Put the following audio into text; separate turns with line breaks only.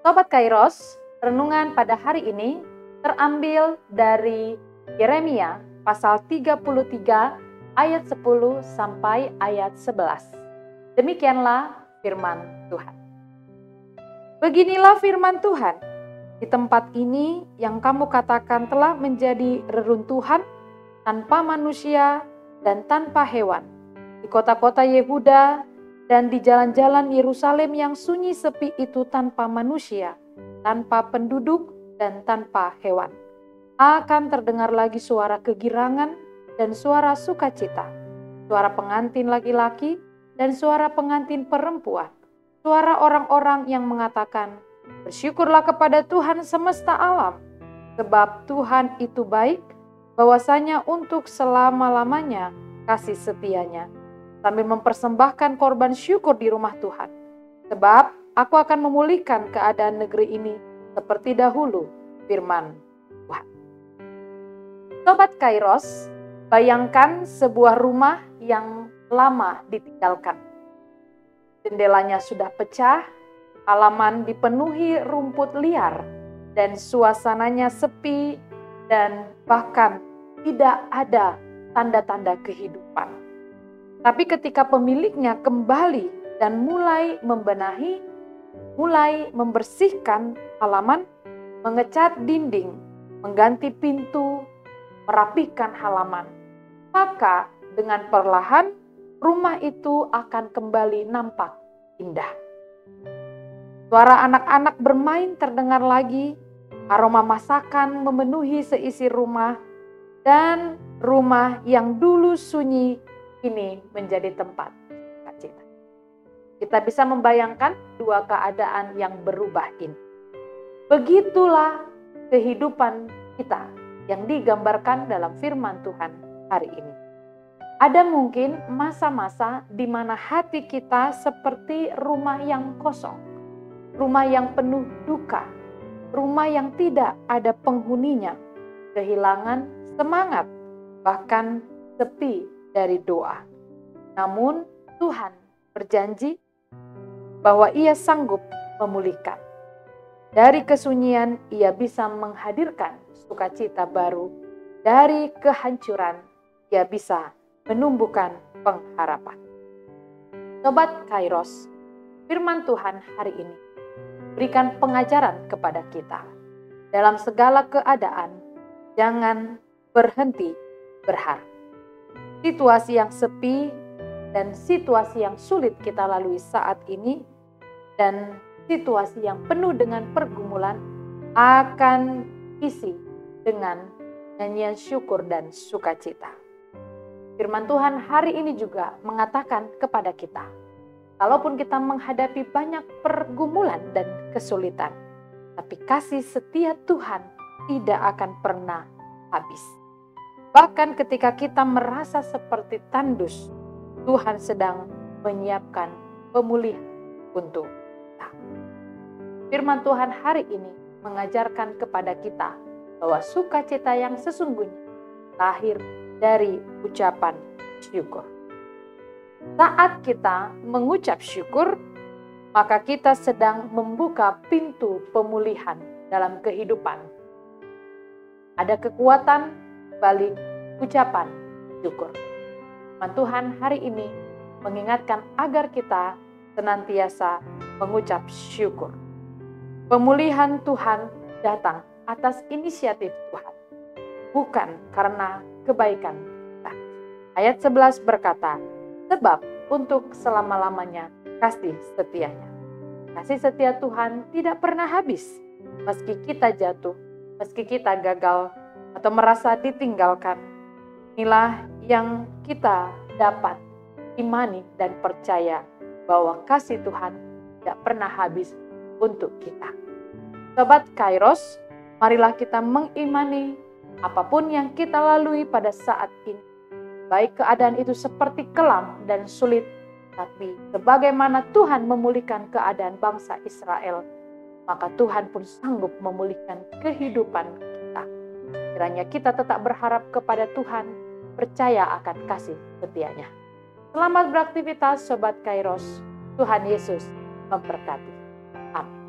Sobat Kairos, renungan pada hari ini terambil dari Yeremia pasal 33 ayat 10 sampai ayat 11. Demikianlah firman Tuhan. Beginilah firman Tuhan, di tempat ini yang kamu katakan telah menjadi reruntuhan tanpa manusia dan tanpa hewan, di kota-kota Yehuda dan di jalan-jalan Yerusalem yang sunyi sepi itu tanpa manusia, tanpa penduduk dan tanpa hewan. Akan terdengar lagi suara kegirangan dan suara sukacita, suara pengantin laki-laki dan suara pengantin perempuan, suara orang-orang yang mengatakan, "Bersyukurlah kepada Tuhan semesta alam, sebab Tuhan itu baik, bahwasanya untuk selama-lamanya kasih setianya," sambil mempersembahkan korban syukur di rumah Tuhan. Sebab aku akan memulihkan keadaan negeri ini seperti dahulu, firman Tuhan. Sobat Kairos, bayangkan sebuah rumah yang lama ditinggalkan. Jendelanya sudah pecah, halaman dipenuhi rumput liar, dan suasananya sepi dan bahkan tidak ada tanda-tanda kehidupan. Tapi ketika pemiliknya kembali dan mulai membenahi, mulai membersihkan halaman, mengecat dinding, mengganti pintu, merapikan halaman, maka dengan perlahan rumah itu akan kembali nampak indah. Suara anak-anak bermain terdengar lagi, aroma masakan memenuhi seisi rumah, dan rumah yang dulu sunyi ini menjadi tempat sukacita. Kita bisa membayangkan dua keadaan yang berubah ini. Begitulah kehidupan kita yang digambarkan dalam firman Tuhan hari ini. Ada mungkin masa-masa di mana hati kita seperti rumah yang kosong, rumah yang penuh duka, rumah yang tidak ada penghuninya, kehilangan semangat, bahkan sepi dari doa. Namun Tuhan berjanji bahwa Ia sanggup memulihkan. Dari kesunyian Ia bisa menghadirkan sukacita baru. Dari kehancuran Ia bisa menumbuhkan pengharapan. Sobat Kairos, firman Tuhan hari ini berikan pengajaran kepada kita. Dalam segala keadaan, jangan berhenti berharap. Situasi yang sepi dan situasi yang sulit kita lalui saat ini dan situasi yang penuh dengan pergumulan akan isi dengan nyanyian syukur dan sukacita. Firman Tuhan hari ini juga mengatakan kepada kita, kalaupun kita menghadapi banyak pergumulan dan kesulitan, tapi kasih setia Tuhan tidak akan pernah habis. Bahkan ketika kita merasa seperti tandus, Tuhan sedang menyiapkan pemulihan untuk kita. Firman Tuhan hari ini mengajarkan kepada kita bahwa sukacita yang sesungguhnya lahir dari ucapan syukur. Saat kita mengucap syukur, maka kita sedang membuka pintu pemulihan dalam kehidupan. Ada kekuatan balik ucapan syukur. Tuhan hari ini mengingatkan agar kita senantiasa mengucap syukur. Pemulihan Tuhan datang atas inisiatif Tuhan, bukan karena kebaikan kita. Ayat 11 berkata, sebab untuk selama-lamanya kasih setianya. Kasih setia Tuhan tidak pernah habis, meski kita jatuh, meski kita gagal, atau merasa ditinggalkan. Inilah yang kita dapat imani dan percaya bahwa kasih Tuhan tidak pernah habis untuk kita. Sobat Kairos, marilah kita mengimani apapun yang kita lalui pada saat ini. Baik keadaan itu seperti kelam dan sulit, tapi sebagaimana Tuhan memulihkan keadaan bangsa Israel, maka Tuhan pun sanggup memulihkan kehidupan kita. Kiranya kita tetap berharap kepada Tuhan, percaya akan kasih setianya. Selamat beraktivitas Sobat Kairos, Tuhan Yesus memberkati. Amin.